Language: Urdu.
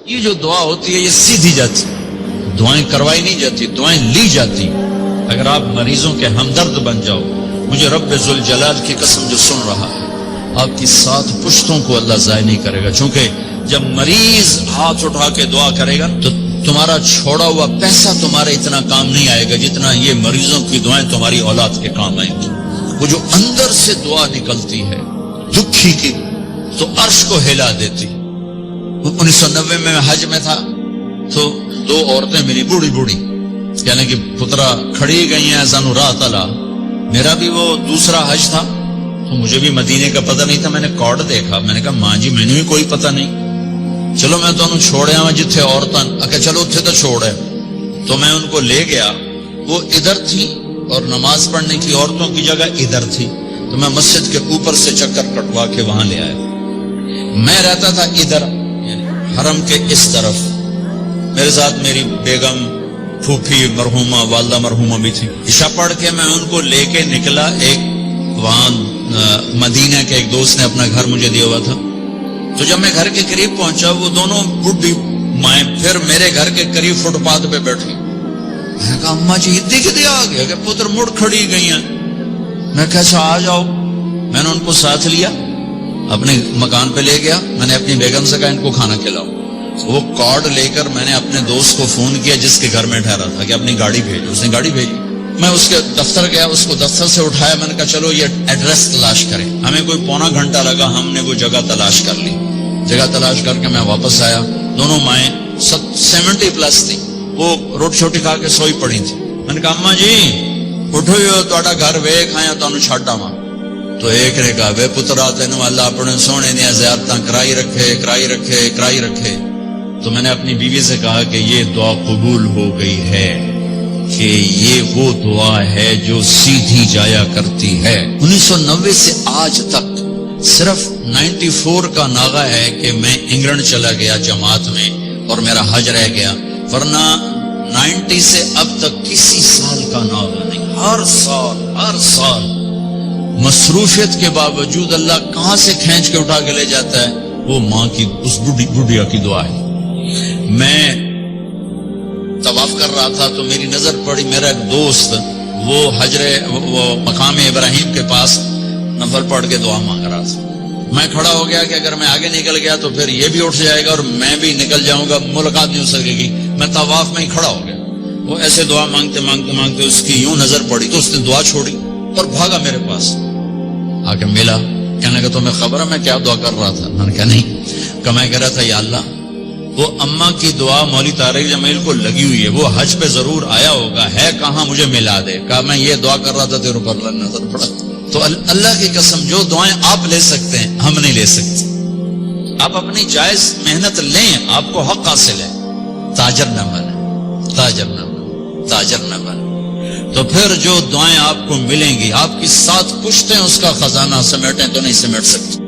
یہ جو دعا ہوتی ہے یہ سیدھی جاتی، دعائیں کروائی نہیں جاتی، دعائیں لی جاتی۔ اگر آپ مریضوں کے ہمدرد بن جاؤ، مجھے رب ذوالجلال کی قسم جو سن رہا ہے، آپ کی 7 پشتوں کو اللہ ضائع نہیں کرے گا، چونکہ جب مریض ہاتھ اٹھا کے دعا کرے گا تو تمہارا چھوڑا ہوا پیسہ تمہارے اتنا کام نہیں آئے گا جتنا یہ مریضوں کی دعائیں تمہاری اولاد کے کام آئیں گی۔ وہ جو اندر سے دعا نکلتی ہے دکھی کی تو عرش کو ہلا دیتی۔ 1990 میں حج میں تھا تو 2 عورتیں ملی بوڑھی بوڑھی، یعنی کہ پترا کھڑی گئی ہیں زانو راہ تلا۔ میرا بھی وہ دوسرا حج تھا تو مجھے بھی مدینے کا پتہ نہیں تھا، میں نے کارڈ دیکھا، میں نے کہا ماں جی میں نے بھی کوئی پتہ نہیں، چلو میں تمہیں چھوڑیا ہوں جتھے عورتاں اکھے چلو اتھے تو چھوڑ ہے۔ تو میں ان کو لے گیا، وہ ادھر تھی اور نماز پڑھنے کی عورتوں کی جگہ ادھر تھی، تو میں مسجد کے اوپر سے چکر کٹوا کے وہاں لے آیا۔ میں رہتا تھا ادھر یعنی حرم کے اس طرف، میرے ساتھ میری بیگم، پھوپھی مرحومہ، والدہ مرحومہ بھی تھی۔ عشاء پڑھ کے میں ان کو لے کے نکلا، ایک وہاں مدینہ کے ایک دوست نے اپنا گھر مجھے دیا ہوا تھا، تو جب میں گھر کے قریب پہنچا وہ دونوں بڈھی مائیں پھر میرے گھر کے قریب فٹ پاتھ پہ بیٹھی۔ میں نے کہا اماں جی ادھی کدے آ گیا کہ پتر مڑ کھڑی گئی ہیں۔ میں کیسا آ جاؤ، میں نے ان کو ساتھ لیا، اپنے مکان پہ لے گیا، میں نے اپنی بیگم سے کہا ان کو کھانا کھلاؤ۔ وہ کارڈ لے کر میں نے اپنے دوست کو فون کیا جس کے گھر میں ٹھہرا تھا کہ اپنی گاڑی بھیجو، اس نے گاڑی بھیجی۔ میں اس کے دفتر گیا، اس کو دفتر سے اٹھایا، میں نے کہا چلو یہ ایڈریس تلاش کریں۔ ہمیں کوئی پونا گھنٹہ لگا، ہم نے وہ جگہ تلاش کر لی۔ جگہ تلاش کر کے میں واپس آیا، دونوں مائیں 70 پلس تھی، وہ روٹی چھوٹی کھا کے سوئی پڑی تھی۔ میں نے کہا اماں جی اٹھو تہاڈا گھر ویکھ آیا تانوں چھڈ آواں۔ تو ایک نے کہا وے پترا تینوں اللہ اپنے سونے دیاں زیارتاں کرائی رکھے کرائی رکھے کرائی رکھے۔ تو میں نے اپنی بیوی سے کہا کہ یہ دعا قبول ہو گئی ہے، کہ یہ وہ دعا ہے جو سیدھی جایا کرتی ہے۔ 1990 سے آج تک صرف 94 کا ناغہ ہے کہ میں انگلینڈ چلا گیا جماعت میں اور میرا حج رہ گیا، ورنہ 90 سے اب تک کسی سال کا ناغہ نہیں۔ ہر سال مصروفیت کے باوجود اللہ کہاں سے کھینچ کے اٹھا کے لے جاتا ہے، وہ ماں کی اس بڈھیا کی دعا ہے۔ میں طواف کر رہا تھا تو میری نظر پڑی، میرا ایک دوست وہ مقام ابراہیم کے پاس نفل پڑھ کے دعا مانگ رہا تھا۔ میں کھڑا ہو گیا کہ اگر میں آگے نکل گیا تو پھر یہ بھی اٹھ جائے گا اور میں بھی نکل جاؤں گا، ملاقات نہیں ہو سکے گی۔ میں طواف میں ہی کھڑا ہو گیا، وہ ایسے دعا مانگتے مانگتے مانگتے اس کی یوں نظر پڑی تو اس نے دعا چھوڑی اور بھاگا میرے پاس آ کے ملا، کہنے کہ تمہیں خبر ہے میں کیا دعا کر رہا تھا؟ میں نے کہا نہیں، کہ میں کہہ رہا تھا یا اللہ وہ اماں کی دعا مولوی طارق جمیل کو لگی ہوئی ہے، وہ حج پہ ضرور آیا ہوگا، ہے کہاں مجھے ملا دے۔ کہا میں یہ دعا کر رہا تھا تیرے اوپر نظر پڑا۔ تو اللہ کی قسم جو دعائیں آپ لے سکتے ہیں ہم نہیں لے سکتے۔ آپ اپنی جائز محنت لیں، آپ کو حق حاصل ہے، تاجر نہ بنے، تاجر نہ بنے، تاجر نہ بنے۔ تو پھر جو دعائیں آپ کو ملیں گی، آپ کی 7 پشتیں اس کا خزانہ سمیٹیں تو نہیں سمیٹ سکتے۔